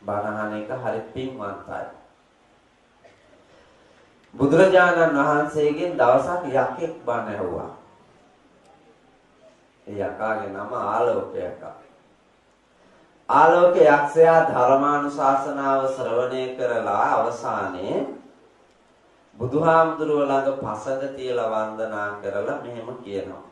බණහන එක හරි පින්වන්තයි. බුදුරජාණන් වහන්සේගෙන් දවසක් යකෙක් බණ ඇහුවා. ඒ යකාගේ නම ආලෝක යකා. ආලෝක යක්ෂයා ධර්මානුශාසනාව ශ්‍රවණය කරලා අවසානයේ බුදුහාමුදුරුවෝ ළඟ පසඟ තියලා වන්දනා කරලා මෙහෙම කියනවා.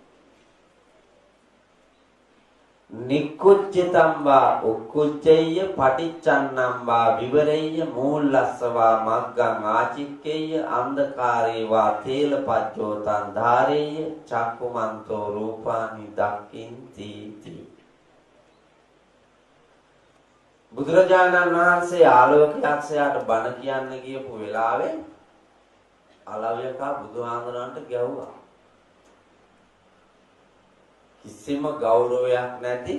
නික්කුච්චිතම් වා උක්කුච්චේය පටිච්චන්නම් වා විවරේය මූලස්සවා මග්ගං ආචික්කේය අන්ධකාරේ වා තේලපච්චෝ තං ධාරේය චක්කුමන්තෝ රූපානි දක්ඛින්ති. බුදුරජාණන් වහන්සේ ආලෝක යක්ෂයාට බණ කියන්න ගියපු වෙලාවේ අලව්‍යකා බුදුහාමුදුරන්ට ගැහුවා. කිසිම ගෞරවයක් නැති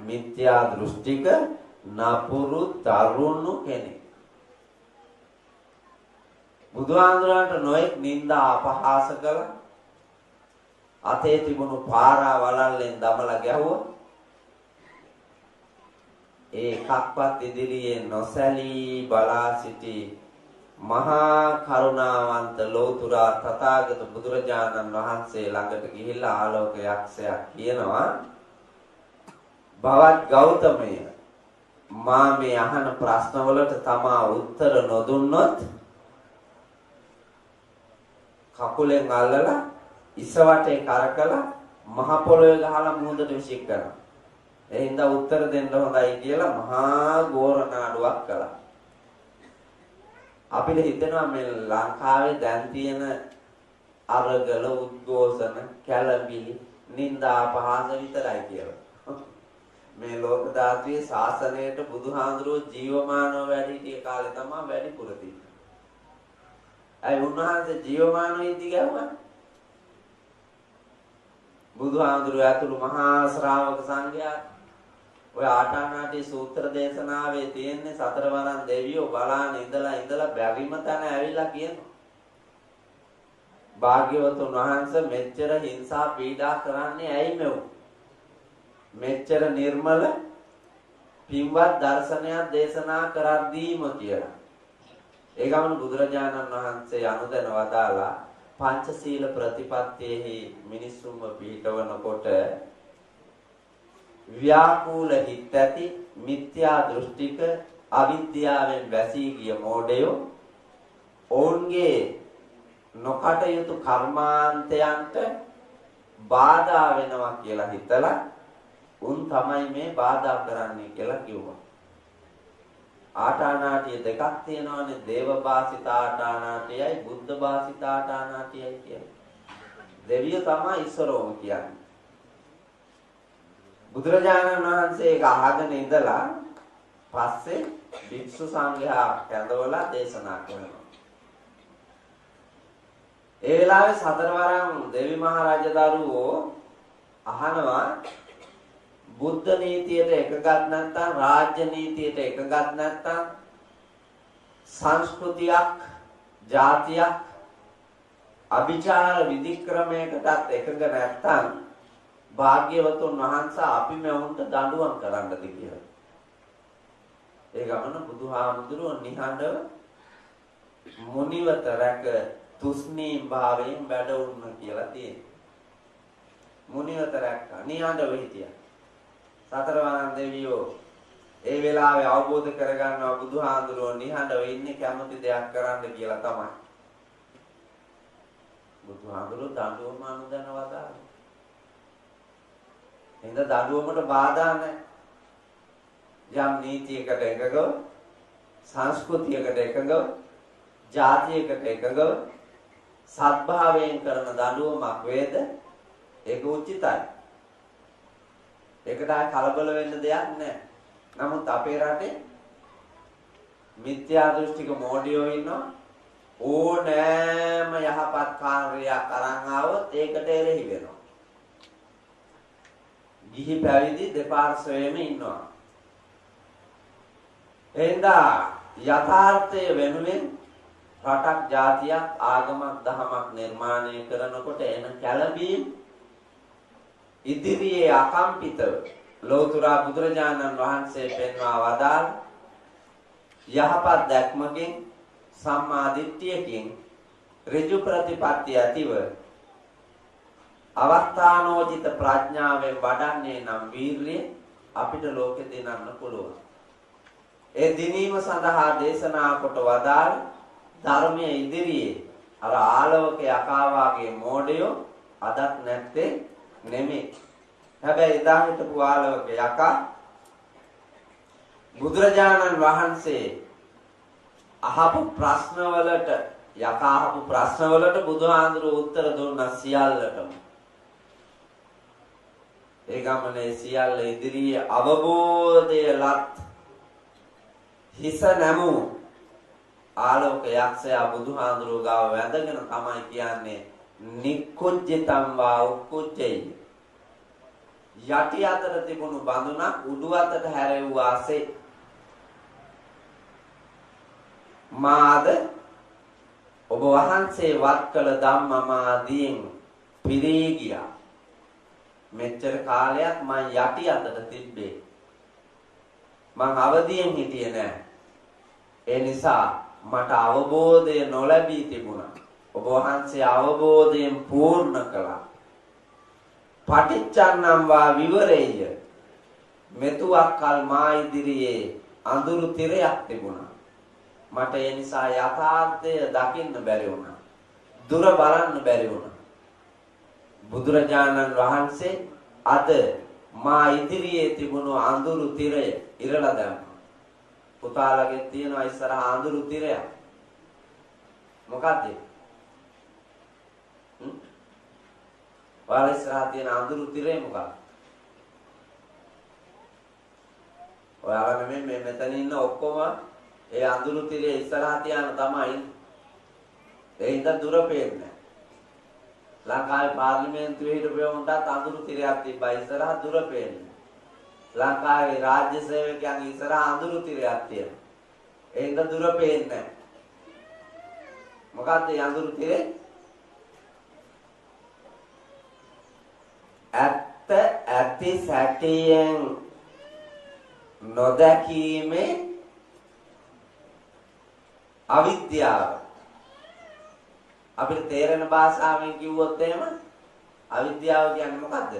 මිත්‍යා දෘෂ්ටික නපුරු තරුණු කෙනෙක්. බුදුහාමුදුරන්ට නොඑක් නිന്ദා අපහාස කළා. අතේ තිබුණු පාරා වලල්ලෙන් දමලා ගැහුවා. ඒ කක්වත් ඉදිරියේ නොසැලී බලා සිටි මහා කරුණාවන්ත ලෝතුරා තථාගත බුදුරජාණන් වහන්සේ ළඟට ගිහිල්ලා ආලෝක යක්ෂයා කියනවා, භවත් ගෞතමය, මා මේ අහන ප්‍රශ්නවලට තමා උත්තර නොදුන්නොත් කකුලෙන් අල්ලලා ඉසවටේ කරකලා මහ පොළොවේ ගහලා මුහුදට විසික් කරනවා. ඒ හින්දා උත්තර දෙන්න හොඳයි කියලා මහා ගෝරනාඩුවක් කළා. අපිට හිතෙනවා මේ ලංකාවේ දැන් තියෙන අරගල උද්ඝෝෂණ කැළඹිලි නිന്ദා අපහාස විතරයි කියලා. මේ ලෝක ධාතුවේ ශාසනයට බුදුහාඳුරෝ ජීවමානව වැඩි හිටිය කාලේ තමයි වැඩිපුර තියෙන්නේ. අය උන්වහන්සේ ජීවමානව ඉඳි ගැවුවා. බුදුහාඳුරෝ ඇතුළු මහා ශ්‍රාවක සංඝයා ඔය ආටානාටි සූත්‍ර දේශනාවේ තියෙන්නේ සතරවරන් දෙවියෝ බලාන ඉඳලා බැරිම තැන ඇවිල්ලා කියනවා. භාග්‍යවතුන් වහන්සේ මෙච්චර හිංසා පීඩා කරන්නේ ඇයි මෙව? මෙච්චර නිර්මල පින්වත් දර්ශනයක් දේශනා කරද්දීම කියලා. ඒ ගමන බුදුරජාණන් වහන්සේ අනුදැන වදාලා පංචශීල ප්‍රතිපත්තියෙහි මිනිස්සුන්ව පිළිටවනකොට ව්‍යාකූල හිත් ඇති මිත්‍යා දෘෂ්ටික අවිද්‍යාවෙන් වැසී ගිය මෝඩයෝ ඔවුන්ගේ නොකටයුතු කර්මාන්තයන්ට බාධා වෙනවා කියලා හිතලා උන් තමයි මේ බාධා කරන්නේ කියලා කිව්වා. ආටානාටිය දෙකක් තියෙනවානේ, දේව භාසිත ආටානාටියයි බුද්ධ භාසිත ආටානාටියයි කියලා. දෙවියෝ තමයි ඉස්සරෝම කියන්නේ. බුදුරජාණන් වහන්සේ ඒක අහගෙන ඉඳලා පස්සේ භික්ෂු සංඝයා කැඳවලා දේශනා කරනවා. ඒ වෙලාවේ සතරවරම් දෙවි මහ රජදරුවෝ අහනවා, බුද්ධ නීතියට එකගත් නැත්නම් රාජ්‍ය නීතියට එකගත් නැත්නම් සංස්කෘතියක් ජාතියක් අභිචාර විධික්‍රමයකටත් එකග නැත්නම් භාග්‍යවතුන් වහන්සේ අපි මෙවුන්ට දඬුවම් කරන්නද කියලා. ඒ ගමන බුදුහාමුදුරුවෝ නිහඬව මුනිවත රැක තුස්නී භාවයෙන් වැඩ වුණ කියලා තියෙනවා. මුනිවත රැක නිහඬව හිටියා. සතරවරන් දෙවියෝ ඒ වෙලාවේ අවබෝධ කරගන්නවා බුදුහාමුදුරුවෝ නිහඬව ඉන්නේ කැමති දෙයක් කරන්න කියලා තමයි. බුදුහාමුදුරුවෝ දඬුවම අනුදැන වදාළා. එහෙනම් දඬුවමට බාධා නැහැ. යම් නීතියකට එකඟව, සංස්කෘතියකට එකඟව, ජාතියකට එකඟව සත්භාවයෙන් කරන දඬුවමක් වේද ඒක උචිතයි. ඒකට කලබල වෙන්න දෙයක් නැහැ. නමුත් අපේ රටේ මිත්‍යා දෘෂ්ටික මෝඩියෝ ඉන්නවා. ඕනෑම යහපත් කාර්යයක් අරන් ආවොත් ඒකට එරෙහි වෙනවා. ගිහි පැවිදි දෙපාර්ශ්වයේම ඉන්නවා. එහෙනම් යථාර්ථය වෙනුවෙන් රටක් ජාතියක් ආගමක් දහමක් නිර්මාණය කරනකොට එන කැළඹීම් ඉදිරියේ අකම්පිතව ලෝතුරා බුදුරජාණන් වහන්සේ පෙන්වා වදාළ යහපත් දැක්මකින් සම්මා දිට්ඨියකින් ඍජු ප්‍රතිපත්තිය ඇතිව අවස්ථානෝචිත ප්‍රඥාවෙන් වඩන්නේ නම් වීර්යය අපිට ලෝකෙ දිනන්න පුළුවන්. ඒ දිනීම සඳහා දේශනා කොට වදාළ ධර්මයේ ඉදිරියේ අර ආලවක යකාවාගේ මෝඩයෝ අදත් නැත්තේ නෙමෙයි. හැබැයි එදා හිටපු ආලවක යකා බුදුරජාණන් වහන්සේ අහපු ප්‍රශ්නවලට යකා අහපු ප්‍රශ්නවලට බුදුහාඳුරෝ උත්තර දුන්නා සියල්ලටම. ඒ ගමනේ සියල්ල ඉදිරියේ අවබෝධය ලත් හිස නැමු ආලෝක යක්ෂයා බුදුහාඳුරෝ ගාව වැඳගෙන තමයි කියන්නේ නික්කුජ්ජිතම් වා උක්කුජ්ජේ. යටි අතර තිබුණු බඳුනක් උඩු අතට හැරෙව්වාසේ මාද ඔබ වහන්සේ වත් කළ ධම්මමාදීන් පිරී ගියා. මෙච්චර කාලයක් මං යටි අතට තිබ්බේ. මං අවදියෙන් හිටියේ නෑ. ඒ නිසා මට අවබෝධය නොලැබී තිබුණා. ඔබ වහන්සේ අවබෝධයෙන් පූර්ණ කළා. පටිච්චන්නම් වා විවරේය. මෙතුවක් කල් මා ඉදිරියේ අඳුරු තිරයක් තිබුණා. මට ඒ නිසා යථාර්ථය දකින්න බැරි වුණා. දුර බලන්න බැරි වුණා. බුදුරජාණන් වහන්සේ අද මා ඉදිරියේ තිබුණු අඳුරු තිරය ඉරලා දැම්මා. පුතාලගේ තියෙනවා ඉස්සරහ අඳුරු තිරයක්. මොකද්ද? ඔයාලා ඉස්සරහ තියෙන අඳුරු තිරේ මොකක්ද? ඔයාලා නෙමෙයි මේ මෙතන ඉන්න ඔක්කොම ඒ අඳුරු තිරේ ඉස්සරහ තියන තමයි. ඒ ඉඳන් දුර පේන්නේ. ලංකාවේ පාර්ලිමේන්තුවේ හිටපු උන්ටත් අඳුරු තිරයක් තිබ්බා ඉස්සරහ දුර පේන්නේ. ලංකාවේ රාජ්‍ය සේවකයන් ඉස්සරහ අඳුරු තිරයක් තියෙනවා. ඒ ඉඳන් දුර පේන්නේ. මොකද්ද ඒ අඳුරු තිරේ? ඇත්ත ඇති සැටියෙන් නොදැකීමේ අවිද්‍යාව. අපිට තේරෙන භාෂාවෙන් කිව්වොත් එහෙම අවිද්‍යාව කියන්නේ මොකද්ද?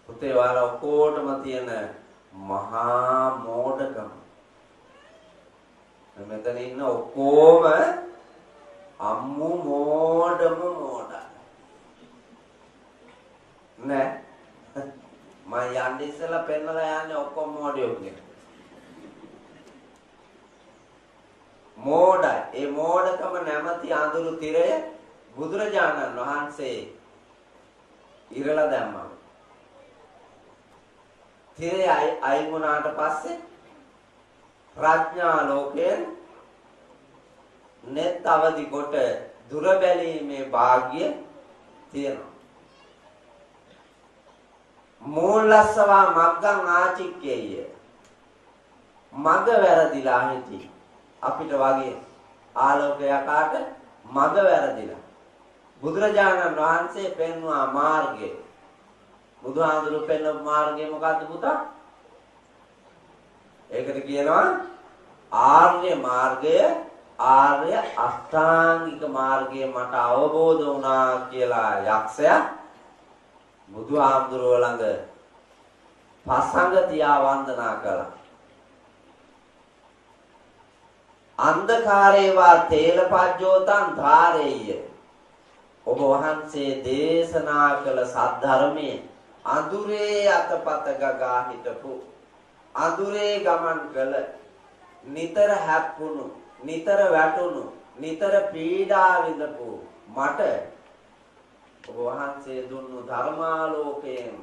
පුතේ ඔයාලා ඔක්කොටම තියෙන මහා මෝඩකම. මෙතන ඉන්න ඔක්කොම අම්මු මෝඩම මෝඩයි. නෑ මම යන්නේ ඉස්සෙල්ලා පෙන්නලා යන්නේ ඔක්කොම මෝඩයෝ කියලා. මෝඩයි. ඒ මෝඩකම නැමැති අඳුරු තිරය බුදුරජාණන් වහන්සේ ඉරලා දැම්මා. තිරය අයින් වුණාට පස්සේ ප්‍රඥා ලෝකයෙන් net අවදි කොට දුර බැලීමේ වාග්ය තියෙනවා. මූලස්සවා මග්ගං ආචික්කේය. මග වැරදිලා හිටි. අපිට වගේ ආලෝකයකට මග වැරදිලා. බුදුරජාණන් වහන්සේ පෙන්වුවා මාර්ගය. බුදුහාමුදුරු පෙන්වපු මාර්ගය මොකද්ද පුතා? ඒකට කියනවා ආර්ය මාර්ගය. ආර්ය අෂ්ටාංගික මාර්ගය මට අවබෝධ වුණා කියලා යක්ෂයා බුදුහාමුදුරුවෝ ළඟ පසඟ තියා වන්දනා කළා. අන්ධකාරේවා තේලපජ්ජෝතං ධාරේය. ඔබ වහන්සේ දේශනා කළ සද්ධර්මයේ අඳුරේ අතපත ගගා හිටපු අඳුරේ ගමන් කළ නිතර හැප්පුණු නිතර වැටුණු නිතර පීඩා විඳපු මට ඔබ වහන්සේ දුන්නු ධර්මාලෝකයෙන්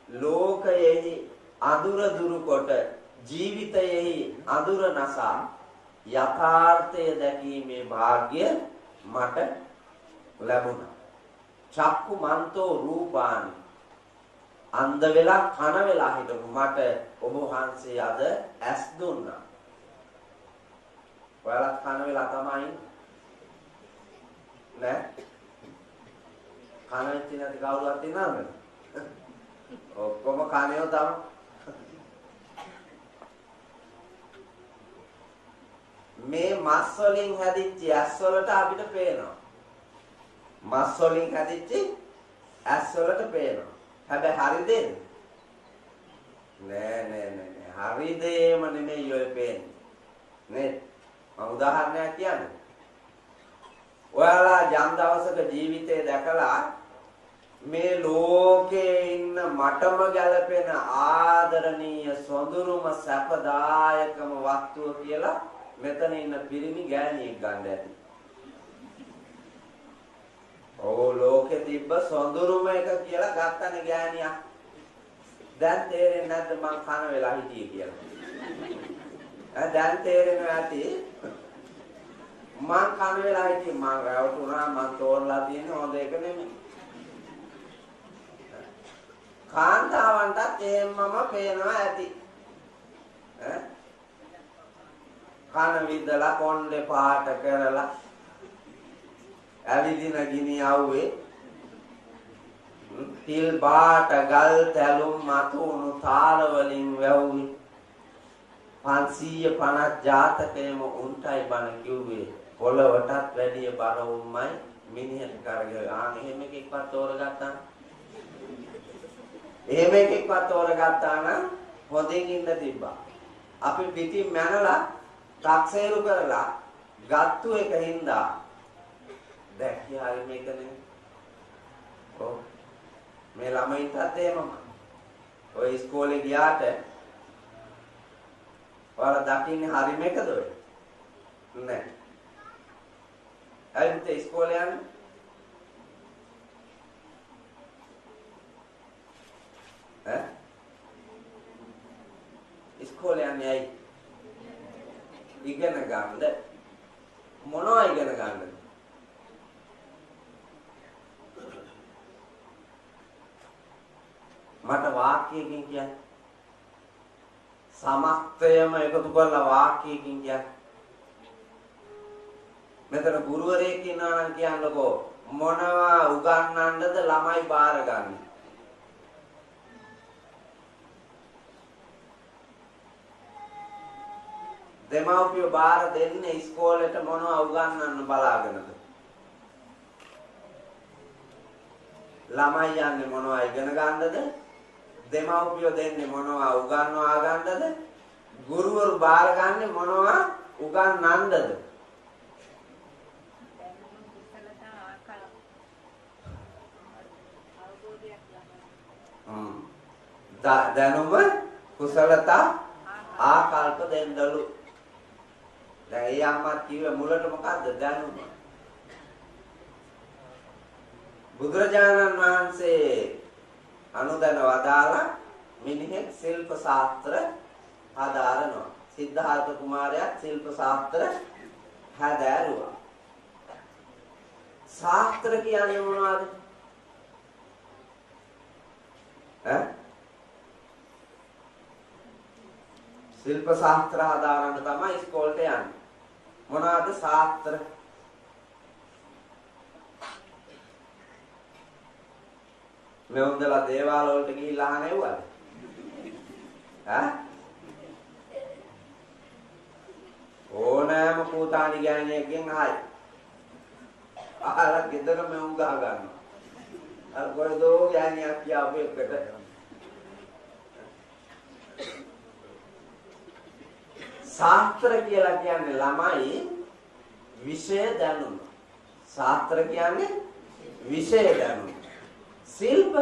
ලෝකයෙහි අඳුර දුරු කොට ජීවිතයෙහි අඳුර නසා යථාර්ථය දැකීමේ වාග්ය මට ලැබුණා. චක්කු මන්තෝ රූපානි. අන්ධ වෙලා කන වෙලා හිටපු මට ඔබ වහන්සේ අද ඇස් දුන්නා. ඔයාලත් කන වෙලා තමයි නෑ? කන වෙච්ච නැති කවුරුත් ඉන්නවද? ඔක්කොම කනයෝ තමයි. මේ මස් වලින් හැදිච්ච ඇස් වලට අපිට පේනවා. මස් වලින් හැදිච්ච ඇස් වලට පේනවා. හැබැයි හරිද? නෑ. හරිදේම නෙමෙයි ඔය පේන්නේ. නේ? මම උදාහරණයක් කියන්නේ. ඔයාලා යම් දවසක ජීවිතේ දැකලා මේ ලෝකේ ඉන්න මටම ගැලපෙන ආදරණීය සොඳුරුම සැපදායකම වස්තුව කියලා මෙතන ඉන්න පිරිමි ගෑණියෙක් ගන්න ඇති. ඕ ලෝකේ තිබ්බ සොඳුරුම එක කියලා ගත්තනේ ගෑණියා. දැන් තේරෙන්නේ නැද්ද මං කන වෙලා හිටියේ කියලා? දැන් තේරෙනවා ඇති. මං කන වෙලා හිටියේ මං රැවටුණා මං තෝරලා තියෙන හොඳ එක නෙමෙයි. කාන්තාවන්ටත් එහෙමම පේනවා ඇති. කන විදලා කොණ්ඩේ පාට කරලා ඇවිදින ගිනි යව්වේ තිල් බාට ගල් තැලුම් මතුණු තාල වලින් වැව්වේ 550 ජාතකයේම උන්ටයි බණ කිව්වේ පොළවටත් වැඩිය බර උම්මයි මිනිහට කරගෙන එහෙම එකක්වත් තෝරගත්තා. එහෙම එකක්වත් තෝරගත්තා නම් හොඳින් ඉන්න තිබ්බා. අපි පිටින් මැනලා තාක්සේරු කරලා ගත්තු එක හින්දා දැක්කේ හරි මේකනේ. ඔව් මේ ළමයින්ටත් එහෙමම. ඔය ඉස්කෝලේ ගියාට ඔයාලා දකින්නේ හරි මේකද ඔය? නෑ. ඇයිද ඉස්කෝලේ යන්නේ? ඉස්කෝලේ යන්නේ ඇයි? ඉගෙන ගන්නද? මොනවා ඉගෙන ගන්නද? මට වාක්‍යයකින් කියන්න. සමස්තයම එකතු කරලා වාක්‍යයකින් කියන්න. මෙතන ගුරුවරයෙක් ඉන්නවා නම් කියන්නකෝ මොනවා උගන්වන්නද ළමයි බාරගන්නේ? දෙමව්පියෝ බාර දෙන්නේ ඉස්කෝලේට මොනවා උගන්වන්න බලාගෙනද? ළමයි යන්නේ මොනවා ඉගෙන ගන්නද? දෙමව්පියෝ දෙන්නේ මොනවා උගන්වා ගන්නද? ගුරුවරු බාර ගන්නේ මොනවා උගන්වන්නද? දැනුම කුසලතා ආකල්ප දෙන්නලු. දැන් ඒ අම්මා කිව්වේ මුලට මොකද්ද දැනුම? බුදුරජාණන් වහන්සේ අනුදැන වදාලා මිනිහෙක් ශිල්ප ශාස්ත්‍ර හදාරනවා. සිද්ධාර්ථ කුමාරයා ශිල්ප ශාස්ත්‍ර හදාරුවා. ශාස්ත්‍ර කියන්නේ මොනවද? ශිල්ප ශාස්ත්‍ර හදාරන්න තමයි ඉස්කෝලේට යන්නේ. මොනවද ශාස්ත්‍ර? මේ උන්දලා දේවාල වලට ගිහිල්ලා අහනෙව්වද? ඕනෑම පුතාණි ගෑණියෙක්ගෙන් අහයි. අහලා ගෙදර මේ උන් ගහ ගන්නවා. අර කොහෙදෝ ගෑණියක් කියාපු එකට. ශාස්ත්‍ර කියලා කියන්නේ ළමයි විෂය දැනුම. ශාස්ත්‍ර කියන්නේ විෂය දැනුම. ශිල්ප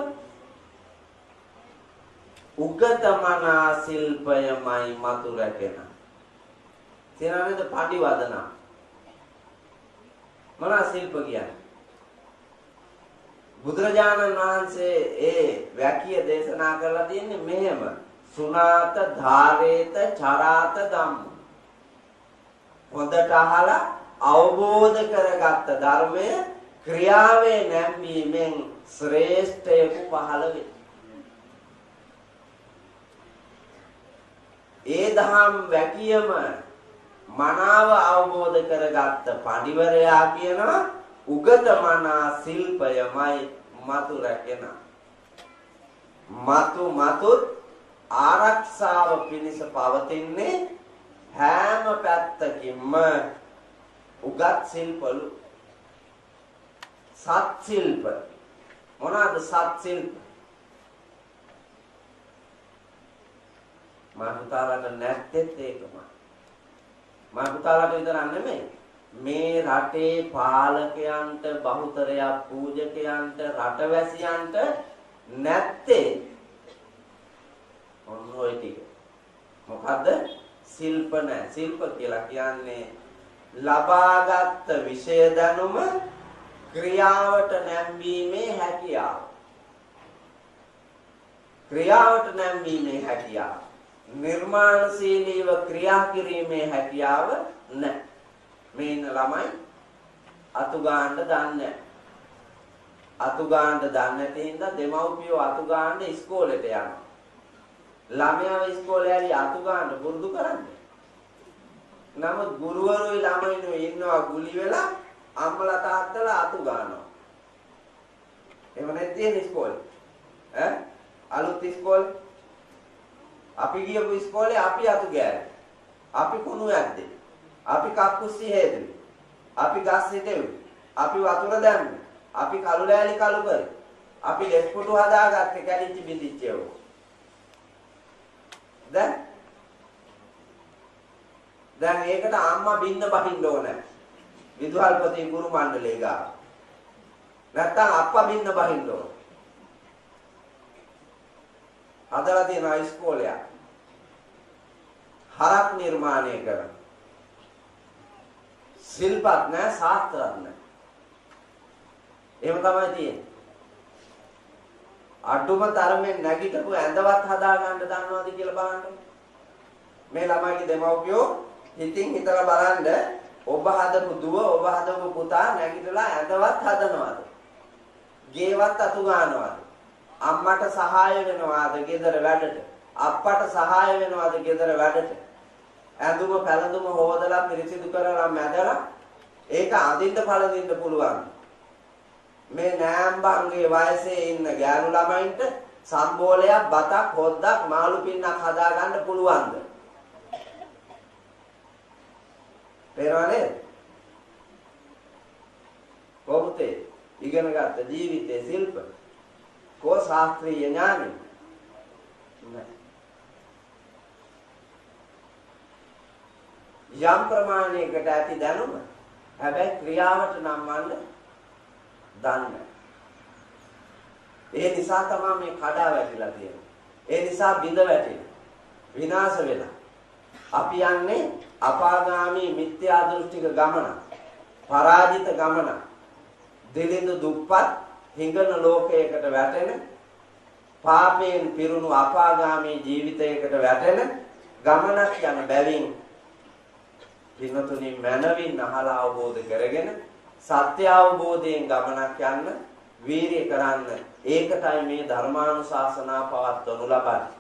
උගතමනා ශිල්පයමයි මතු රැකෙන. තේරෙනවද? පටිවදන. මොනවා ශිල්ප කියන්නේ? බුදුරජාණන් වහන්සේ ඒ වැකිය දේශනා කරලා තියෙන්නේ මෙහෙම. සුනාත ධාරේත චරාත ධම්ම. හොඳට අහලා අවබෝධ කරගත්ත ධර්මය ක්‍රියාවේ නැම්වීමෙන් ශ්‍රේෂ්ඨයෙකු පහළ වේ. ඒ දහම් වැකියම මනාව අවබෝධ කරගත්ත පඬිවරයා කියනවා උගතමනා ශිල්පයමයි මතු රැකෙන. මතුත් ආරක්ෂාව පිණිස පවතින්නේ හැම පැත්තකින්ම උගත් සිල්පලු. සත් සිල්ප. මොනවාද සත් සිල්ප? මා පුතාලට නැත්තේත් ඒකමයි. මා පුතාලට විතරක් නෙමෙයි. මේ රටේ පාලකයන්ට, බහුතරයක් පූජකයන්ට, රටවැසියන්ට නැත්තේ ඔන්න ඔය ටික. මොකද්ද? සිල්ප නැහැ. සිල්ප කියලා කියන්නේ ලබාගත් විෂය දැනුම ක්‍රියාවට නැංවීමේ හැකියාව. ක්‍රියාවට නැංවීමේ හැකියාව. නිර්මාණශීලීව ක්‍රියා කිරීමේ හැකියාව නැහැ. මේ ඉන්න ළමයි අතු ගන්න දන්නේ නැහැ. අතු ගන්න දන්නේ නැති හින්දා දෙමව්පියෝ අතු ගන්න ඉස්කෝලේට යනවා. ළමයාව ඉස්කෝලේ හරි අතු ගන්න පුරුදු කරන්නේ. නමුත් ගුරුවරුයි ළමයිනෝ ඉන්නවා ගුලි වෙලා අම්මලා තාත්තලා අතු ගන්නවා. එහෙම නැත්නම් ඉස්කෝලේ අලුත් ඉස්කෝලේ අපි ගියපු ඉස්කෝලේ අපි අතු ගෑවේ. අපි කුණු ඇද්දේ. අපි කක්කුස්සි හේදුවේ. අපි ගස් හිටෙව්වේ. අපි වතුර දැම්මේ. අපි කළු ලෑලි කළු කරේ. අපි ලෙස්පොටු හදාගත්තේ කැලිච්ච බිඳිච්ච ඒවා. දැන් ඒකට අම්මා බින්න බහින්න ඕනේ. විදුහල්පති ගුරු මණ්ඩලේ ගාව. නැත්තම් අප්පා බින්න බහින්න ඕනේ. හදලා තියෙන ඉස්කෝලයක්. හරක් නිර්මාණය කරන. සිල්පත් නැහැ, ශාස්ත්‍රත් නැහැ. එහෙම තමයි තියෙන්නේ. අඩුම තරමෙන් නැගිටපු ඇඳවත් හදා ගන්න දන්නවද කියලා බලන්න. මේ ළමයිගේ දෙමව්පියෝ හිතින් හිතලා බලන්න ඔබ හදපු දුව, ඔබ හදපු පුතා නැගිටලා ඇඳවත් හදනවද? ගේවත් අතු ගන්නවද? අම්මට සහාය වෙනවද ගෙදර වැඩට? අප්පට සහාය වෙනවද ගෙදර වැඩට? ඇඳුම පැළඳුම හොදලා පිරිසිදු කරලා මැදලා ඒක අඳින්න පළඳින්න පුළුවන්. මේ නෑම්බන්ගේ වයසේ ඉන්න ගෑනු ළමයින්ට සම්බෝලයක්, බතක්, හොද්දක්, මාළු පින්නක් හදා ගන්න පුළුවන්ද? පෙරවනේ කොහොමද ඉගෙන ගත්ත ජීවිතයේ ශිල්ප කෝ ශාස්ත්‍රීය ඥානෙ යම් ප්‍රමාණයකට ඇති දැනුම හැබැයි ක්‍රියාවට නම් වන්න දන්නේ. ඒ නිසා තමයි මේ කඩා වැටිලා තියෙන්නේ. ඒ නිසා බිඳ වැටෙනවා. විනාශ වෙලා. අපි යන්නේ අපාගාමී මිත්‍යා දෘෂ්ටික ගමන. පරාජිත ගමන. දෙලින්දු දුප්පත් හිඟන ලෝකයකට වැටෙන පාපයෙන් පිරුණු අපාගාමී ජීවිතයකට වැටෙන ගමනක් යන බැවින් පින්තුනි මනවින් අහලා අවබෝධ කරගෙන සත්‍ය අවබෝධයෙන් ගමනක් යන්න වීරිය කරන්න. ඒකටයි මේ ධර්මානුශාසනා පවත්වනු ලබන්නේ.